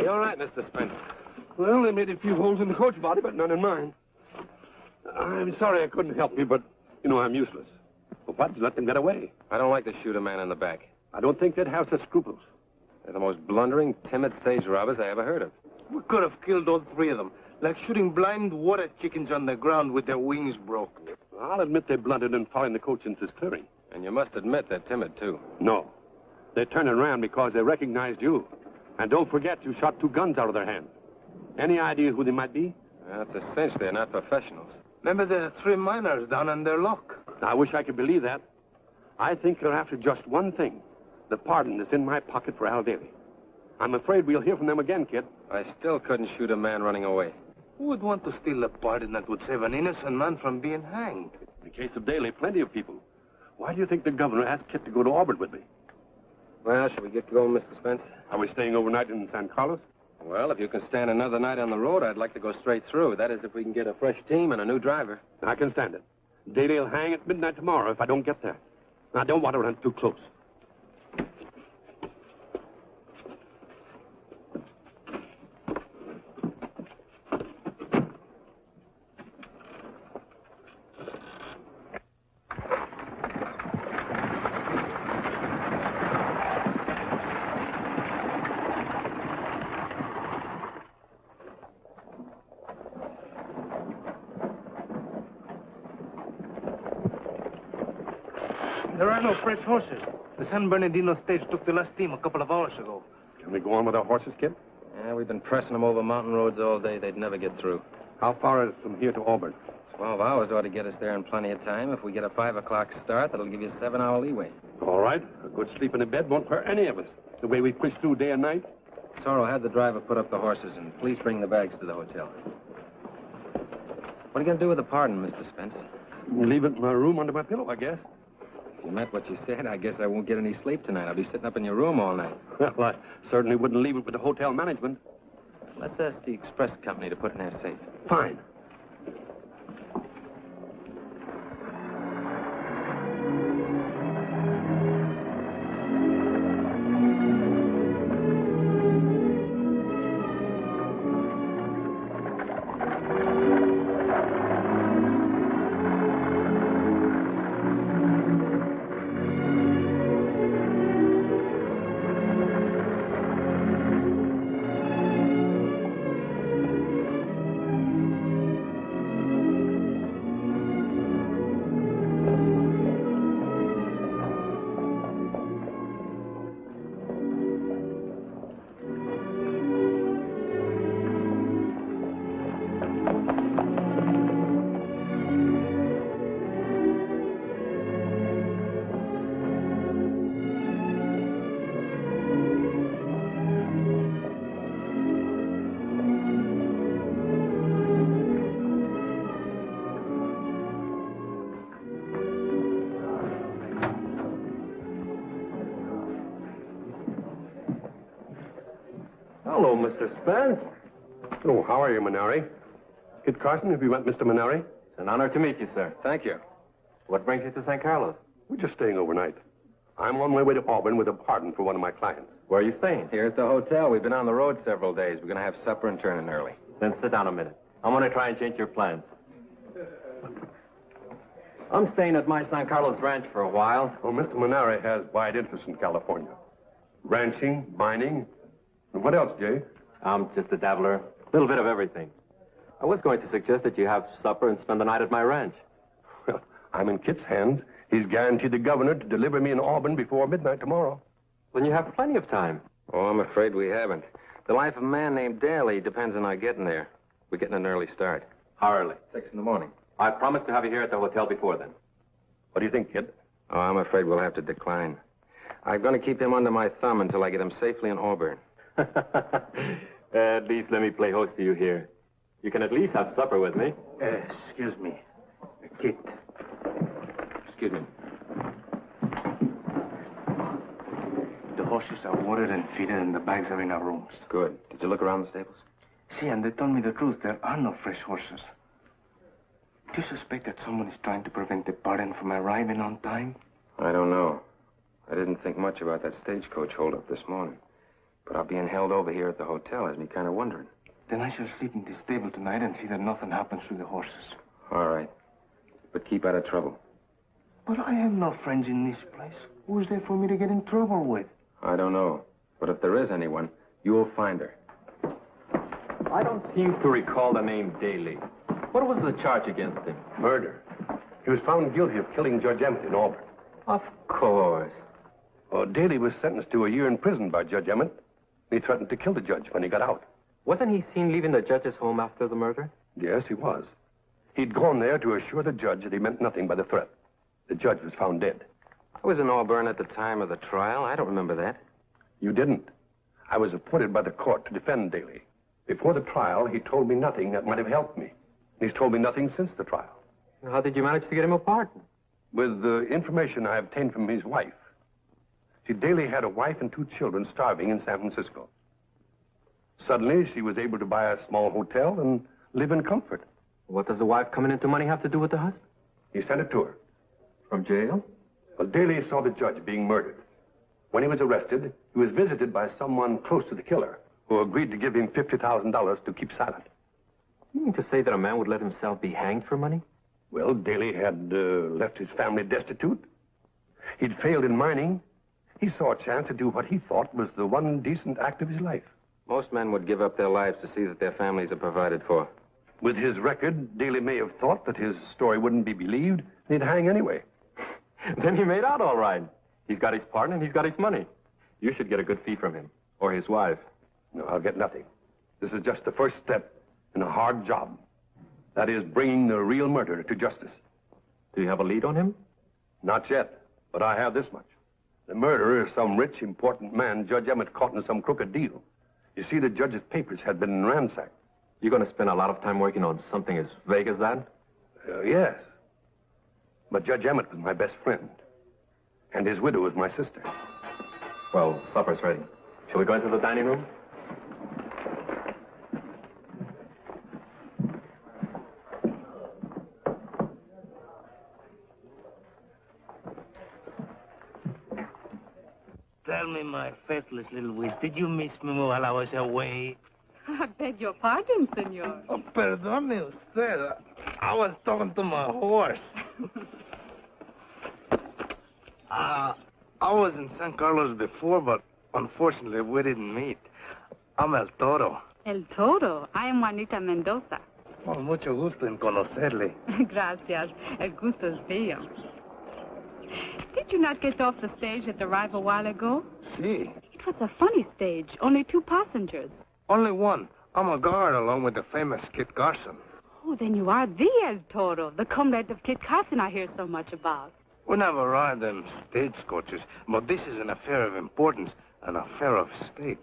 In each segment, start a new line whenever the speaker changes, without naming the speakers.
you all right, Mr. Spense?
Well, they made a few holes in the coach body, but none in mine. I'm sorry I couldn't help you, but, I'm useless. Well, what? Let them get away.
I don't like to shoot a man in the back.
I don't think they'd have such scruples.
They're the most blundering, timid stage robbers I ever heard of.
We could have killed all three of them, like shooting blind water chickens on the ground with their wings broke.
I'll admit they blundered in following the coach into his clearing.
And you must admit they're timid, too.
No. They turned around because they recognized you. And don't forget, you shot 2 guns out of their hands. Any idea who they might be?
That's a cinch. They're not professionals.
Remember the 3 miners down on their lock?
I wish I could believe that. I think they're after just one thing. The pardon that's in my pocket for Al Daly. I'm afraid we'll hear from them again, kid.
I still couldn't shoot a man running away.
Who would want to steal a pardon that would save an innocent man from being hanged?
In the case of Daly, plenty of people. Why do you think the governor asked Kit to go to Auburn with me?
Well, shall we get going, Mr. Spence?
Are we staying overnight in San Carlos?
Well, if you can stand another night on the road, I'd like to go straight through. That is, if we can get a fresh team and a new driver.
I can stand it. Daly will hang at midnight tomorrow if I don't get there. I don't want to run too close.
There are no fresh horses. The San Bernardino stage took the last team a couple of hours ago.
Can we go on with our horses, kid?
Yeah, we've been pressing them over mountain roads all day. They'd never get through.
How far is it from here to Auburn?
12 hours ought to get us there in plenty of time. If we get a 5 o'clock start, that'll give you a 7-hour leeway.
All right. A good sleep in a bed won't hurt any of us. The way we push through day and night.
Sorrel, have the driver put up the horses, and please bring the bags to the hotel. What are you going to do with the pardon, Mr. Spence?
Leave it in my room under my pillow, I guess.
If you meant what you said, I guess I won't get any sleep tonight. I'll be sitting up in your room all night.
Well, I certainly wouldn't leave it with the hotel management.
Let's ask the express company to put it in their safe.
Fine.
Hello, Mr. Spence.
Oh, how are you, Manari? Kid Carson, have you met Mr. Manari?
It's an honor to meet you, sir.
Thank you.
What brings you to San Carlos?
We're just staying overnight. I'm on my way to Auburn with a pardon for one of my clients.
Where are you staying?
Here at the hotel. We've been on the road several days. We're going to have supper and turn in early.
Then sit down a minute. I'm going to try and change your plans. I'm staying at my San Carlos ranch for a while.
Well, Mr. Manari has wide interest in California. Ranching, mining, and what else, Jay?
I'm just a dabbler. A little bit of everything. I was going to suggest that you have supper and spend the night at my ranch.
Well, I'm in Kit's hands. He's guaranteed the governor to deliver me in Auburn before midnight tomorrow.
Then you have plenty of time.
Oh, I'm afraid we haven't. The life of a man named Daly depends on our getting there. We're getting an early start.
How early?
6 in the morning.
I promise to have you here at the hotel before then.
What do you think, kid?
Oh, I'm afraid we'll have to decline. I'm going to keep him under my thumb until I get him safely in Auburn.
At least let me play host to you here. You can at least have supper with me.
Excuse me. Kit.
Excuse me.
The horses are watered and feeded and the bags are in our rooms.
Good. Did you look around the stables?
See, and they told me the truth. There are no fresh horses. Do you suspect that someone is trying to prevent the pardon from arriving on time?
I don't know. I didn't think much about that stagecoach holdup this morning. But our being held over here at the hotel has me kind of wondering.
Then I shall sleep in this stable tonight and see that nothing happens to the horses.
All right. But keep out of trouble.
But I have no friends in this place. Who is there for me to get in trouble with?
I don't know. But if there is anyone, you'll find her.
I don't seem to recall the name Daly. What was the charge against him?
Murder. He was found guilty of killing Judge Emmett in Auburn.
Of course.
Well, Daly was sentenced to a year in prison by Judge Emmett. He threatened to kill the judge when he got out.
Wasn't he seen leaving the judge's home after the murder?
Yes, he was. He'd gone there to assure the judge that he meant nothing by the threat. The judge was found dead.
I was in Auburn at the time of the trial. I don't remember that.
You didn't. I was appointed by the court to defend Daly. Before the trial, he told me nothing that might have helped me. He's told me nothing since the trial.
How did you manage to get him a pardon?
With the information I obtained from his wife. See, Daly had a wife and 2 children starving in San Francisco. Suddenly, she was able to buy a small hotel and live in comfort.
What does the wife coming into money have to do with the husband?
He sent it to her.
From jail?
Well, Daly saw the judge being murdered. When he was arrested, he was visited by someone close to the killer who agreed to give him $50,000 to keep silent.
You mean to say that a man would let himself be hanged for money?
Well, Daly had left his family destitute. He'd failed in mining. He saw a chance to do what he thought was the one decent act of his life.
Most men would give up their lives to see that their families are provided for.
With his record, Daly may have thought that his story wouldn't be believed, and he'd hang anyway.
Then he made out all right. He's got his pardon and he's got his money. You should get a good fee from him. Or his wife.
No, I'll get nothing. This is just the first step in a hard job. That is, bringing the real murderer to justice.
Do you have a lead on him?
Not yet, but I have this much. The murderer is some rich, important man Judge Emmett caught in some crooked deal. You see, the judge's papers had been ransacked.
You're going to spend a lot of time working on something as vague as that?
Yes. But Judge Emmett was my best friend. And his widow was my sister.
Well, supper's ready. Shall we go into the dining room?
Tell me, my faithless little wish, did you miss me while I was away?
I beg your pardon, senor.
Oh, perdone usted. I was talking to my horse. I was in San Carlos before, but unfortunately we didn't meet. I'm El Toro.
El Toro. I am Juanita Mendoza.
Oh, mucho gusto en conocerle.
Gracias. El gusto es mío. Did you not get off the stage at the arrival a while ago?
Si.
It was a funny stage. Only 2 passengers.
Only one. I'm a guard along with the famous Kit Carson.
Oh, then you are the El Toro, the comrade of Kit Carson I hear so much about.
We never ride in stagecoaches, but this is an affair of importance, an affair of state.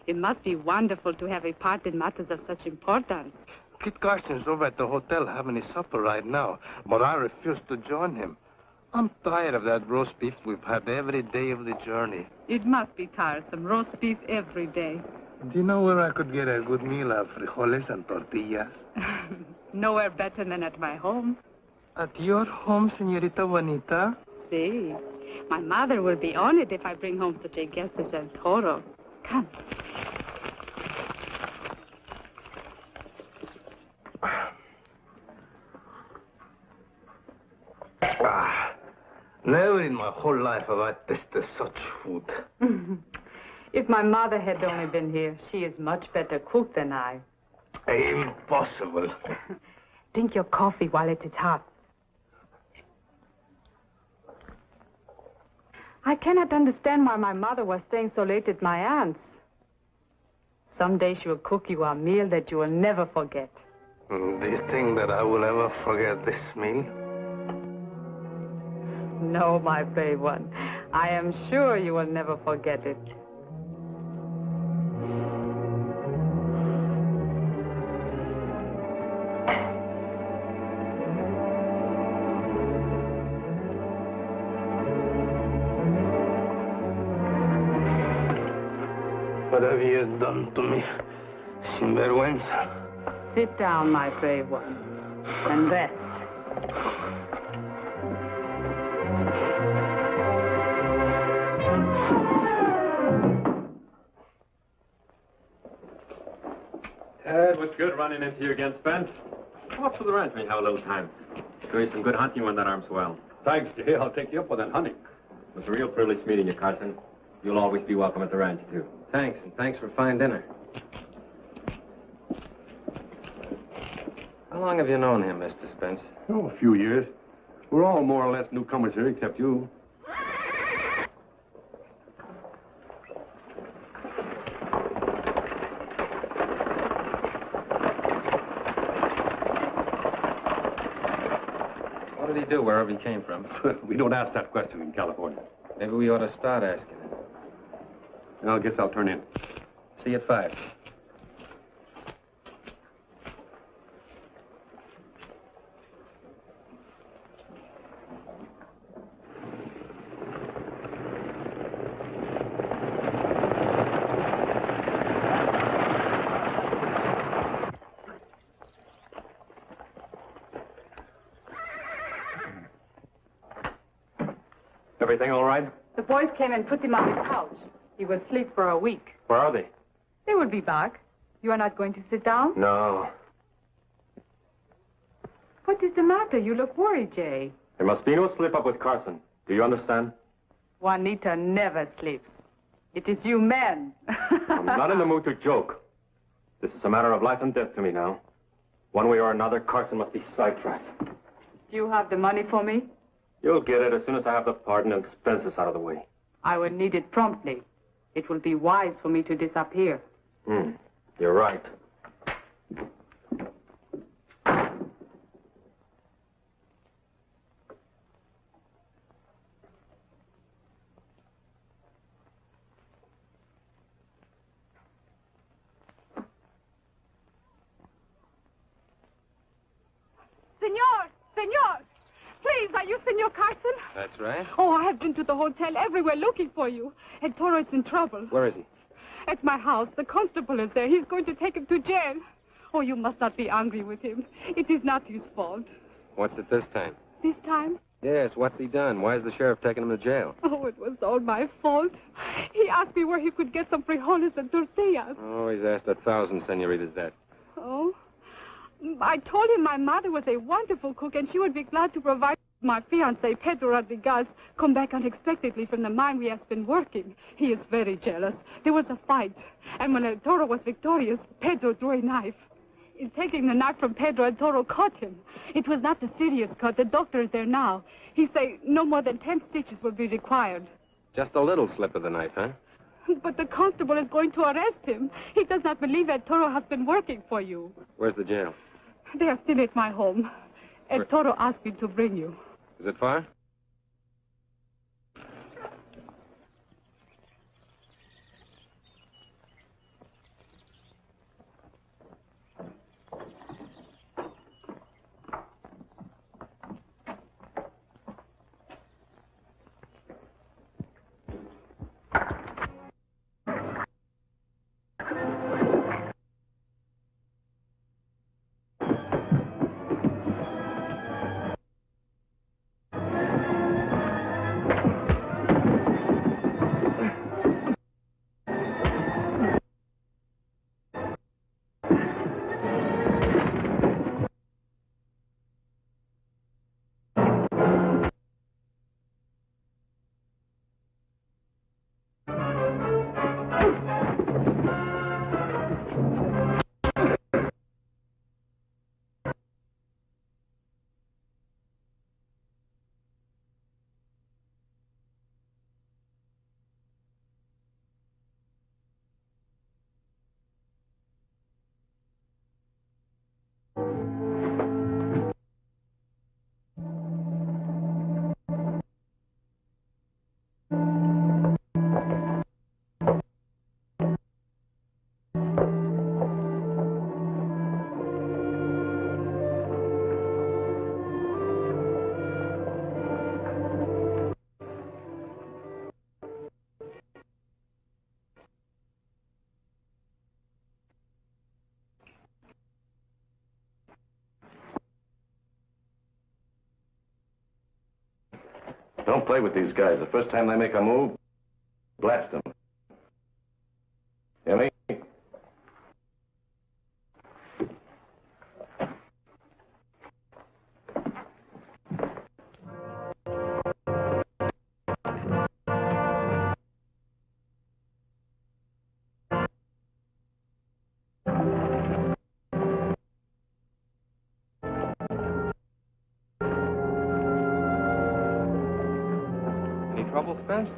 It must be wonderful to have a part in matters of such importance.
Kit Carson's over at the hotel having his supper right now, but I refuse to join him. I'm tired of that roast beef we've had every day of the journey.
It must be tiresome, roast beef every day.
Do you know where I could get a good meal of frijoles and tortillas?
Nowhere better than at my home.
At your home, Señorita Juanita?
See, my mother will be honored if I bring home such a guest as El Toro. Come.
Never in my whole life have I tasted such food.
If my mother had only been here, she is much better cook than I.
Impossible.
Drink your coffee while it is hot. I cannot understand why my mother was staying so late at my aunt's. Someday she will cook you a meal that you will never forget.
Do you think that I will ever forget this meal?
No, my brave one. I am sure you will never forget it.
What have you done to me, sinvergüenza?
Sit down, my brave one, and rest.
was good running into you again, Spence. Come up to the ranch when you have a little time. Show you some good hunting when that arm's well.
Thanks, Jay. I'll take you up on that hunting.
It was a real privilege meeting you, Carson. You'll always be welcome at the ranch, too.
Thanks, and thanks for fine dinner. How long have you known him, Mr. Spence?
Oh, a few years. We're all more or less newcomers here, except you.
What did he do wherever he came from?
We don't ask that question in California.
Maybe we ought to start asking.
I guess I'll turn in.
See you at 5.
Everything all right?
The boys came and put him on the couch. He will sleep for a week.
Where are they?
They will be back. You are not going to sit down?
No.
What is the matter? You look worried, Jay.
There must be no slip-up with Carson. Do you understand?
Juanita never sleeps. It is you men.
I'm not in the mood to joke. This is a matter of life and death to me now. One way or another, Carson must be sidetracked.
Do you have the money for me?
You'll get it as soon as I have the pardon and expenses out of the way.
I will need it promptly. It will be wise for me to disappear.
You're right.
Senor! Please, are you Senor Carson?
That's right.
Oh, I have been to the hotel everywhere looking for you. And Toro is in trouble.
Where is he?
At my house. The constable is there. He's going to take him to jail. Oh, you must not be angry with him. It is not his fault.
What's it this time?
This time?
Yes, what's he done? Why is the sheriff taking him to jail?
Oh, it was all my fault. He asked me where he could get some frijoles and tortillas.
Oh, he's asked 1,000 senoritas that.
Oh? I told him my mother was a wonderful cook and she would be glad to provide. My fiancé, Pedro Rodriguez, come back unexpectedly from the mine we have been working. He is very jealous. There was a fight. And when El Toro was victorious, Pedro drew a knife. In taking the knife from Pedro, El Toro caught him. It was not a serious cut. The doctor is there now. He say no more than 10 stitches will be required.
Just a little slip of the knife, huh?
But the constable is going to arrest him. He does not believe El Toro has been working for you.
Where's the jail?
They are still at my home. El Toro asked me to bring you.
Is it far?
Don't play with these guys. The first time they make a move, blast them. Hear me?
trouble, Spence?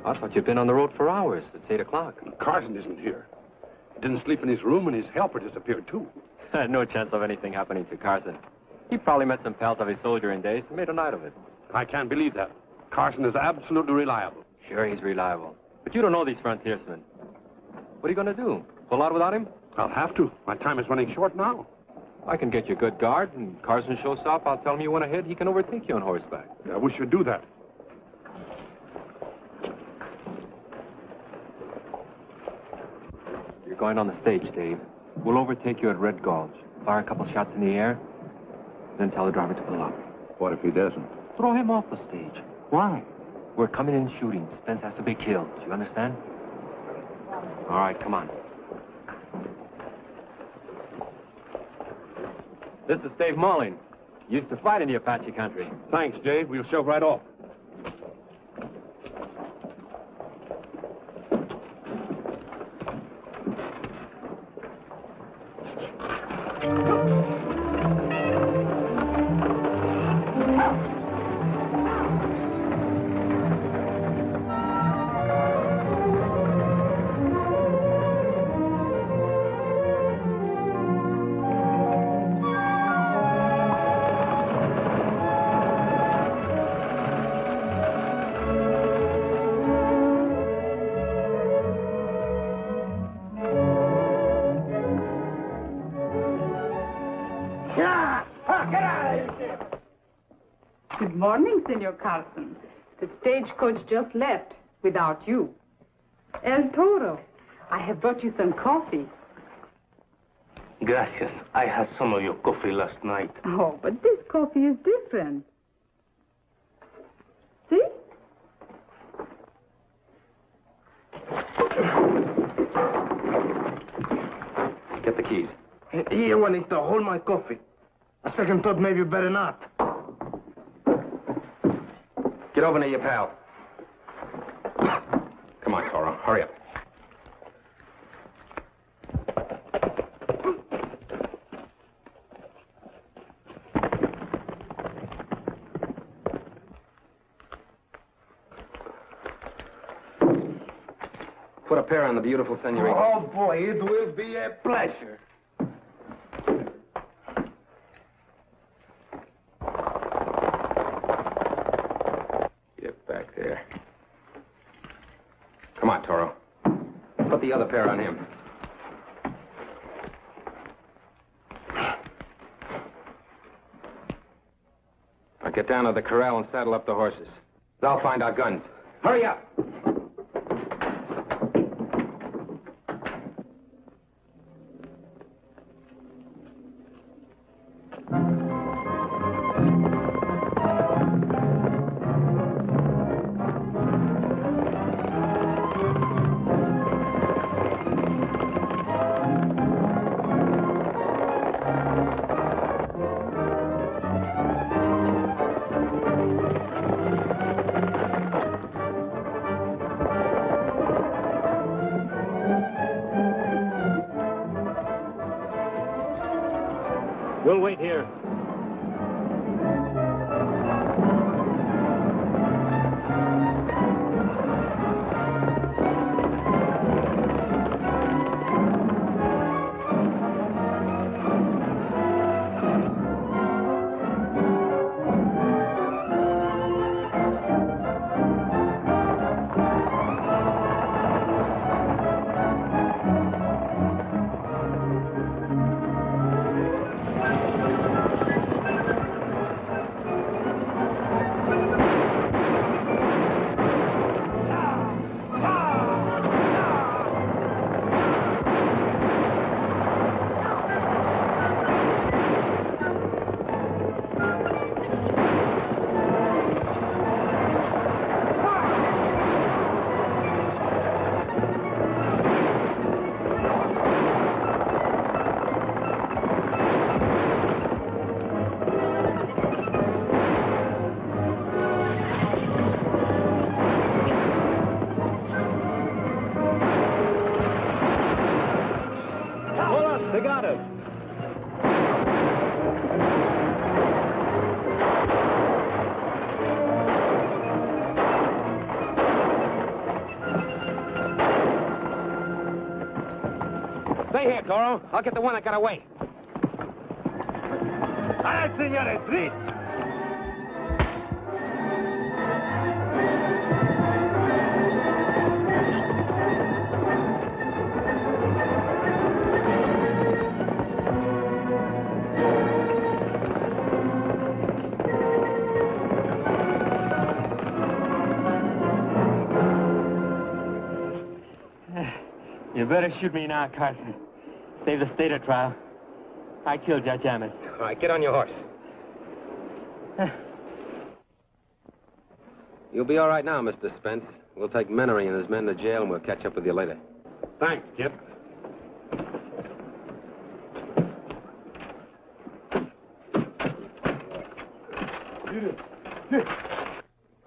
I thought you'd been on the road for hours. It's 8 o'clock.
Carson isn't here. He didn't sleep in his room, and his helper disappeared, too.
No chance of anything happening to Carson. He probably met some pals of his soldiering days and made a night of it.
I can't believe that. Carson is absolutely reliable.
Sure, he's reliable. But you don't know these frontiersmen. What are you going to do? Pull out without him?
I'll have to. My time is running short now.
I can get you a good guard, and Carson shows up. I'll tell him you went ahead. He can overtake you on horseback.
I wish you'd do that.
You're going on the stage, Dave. We'll overtake you at Red Gulch. Fire a couple shots in the air, then tell the driver to pull up.
What if he doesn't?
Throw him off the stage. Why? We're coming in shooting. Spence has to be killed. Do you understand? All right, come on. This is Dave Mulling. Used to fight in the Apache country.
Thanks, Dave. We'll shove right off.
Good morning, Senor Carson. The stagecoach just left without you. El Toro, I have brought you some coffee.
Gracias. I had some of your coffee last night.
Oh, but this coffee is different. See?
Get the keys.
Here, Juanito, hold my coffee. A second thought, maybe you better not.
Get over to your pal. Come on, Toro. Hurry up. Put a pair on the beautiful senorita.
Oh, boy, it will be a pleasure.
Get back there. Come on, Toro. Put the other pair on him. Now get down to the corral and saddle up the horses. I'll find our guns. Hurry up!
We'll wait here. They got us.
Stay here, Toro. I'll get the one that got away.
Ay, senores, please.
You better shoot me now, Carson. Save the state of trial. I killed Judge Ammett.
All right, get on your horse. You'll be all right now, Mr. Spence. We'll take Menery and his men to jail, and we'll catch up with you later.
Thanks, Kip.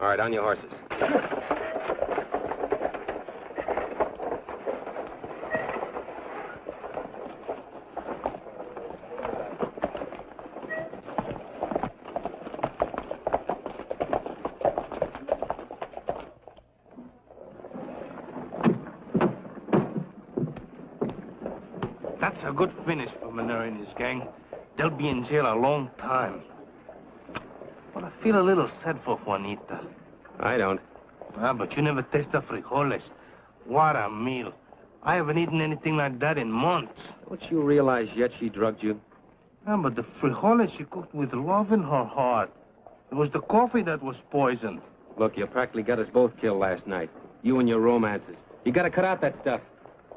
All right, on your horses.
That's a good finish for Menery and his gang. They'll be in jail a long time. But I feel a little sad for Juanita.
I don't.
Ah, but you never tasted frijoles. What a meal. I haven't eaten anything like that in months.
Don't you realize yet she drugged you?
Ah, but the frijoles she cooked with love in her heart. It was the coffee that was poisoned.
Look, you practically got us both killed last night. You and your romances. You got to cut out that stuff.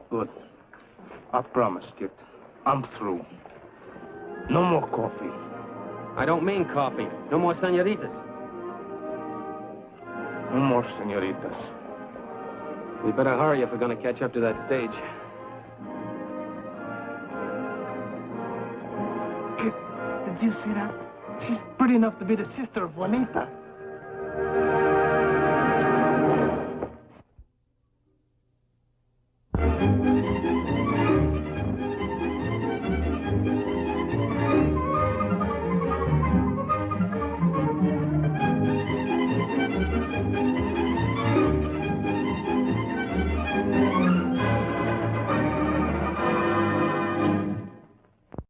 Good. I promise, Kit. I'm through. No more coffee.
I don't mean coffee. No more senoritas.
No more senoritas.
We better hurry if we're going to catch up to that stage.
Kit, did you see that? She's pretty enough to be the sister of Juanita.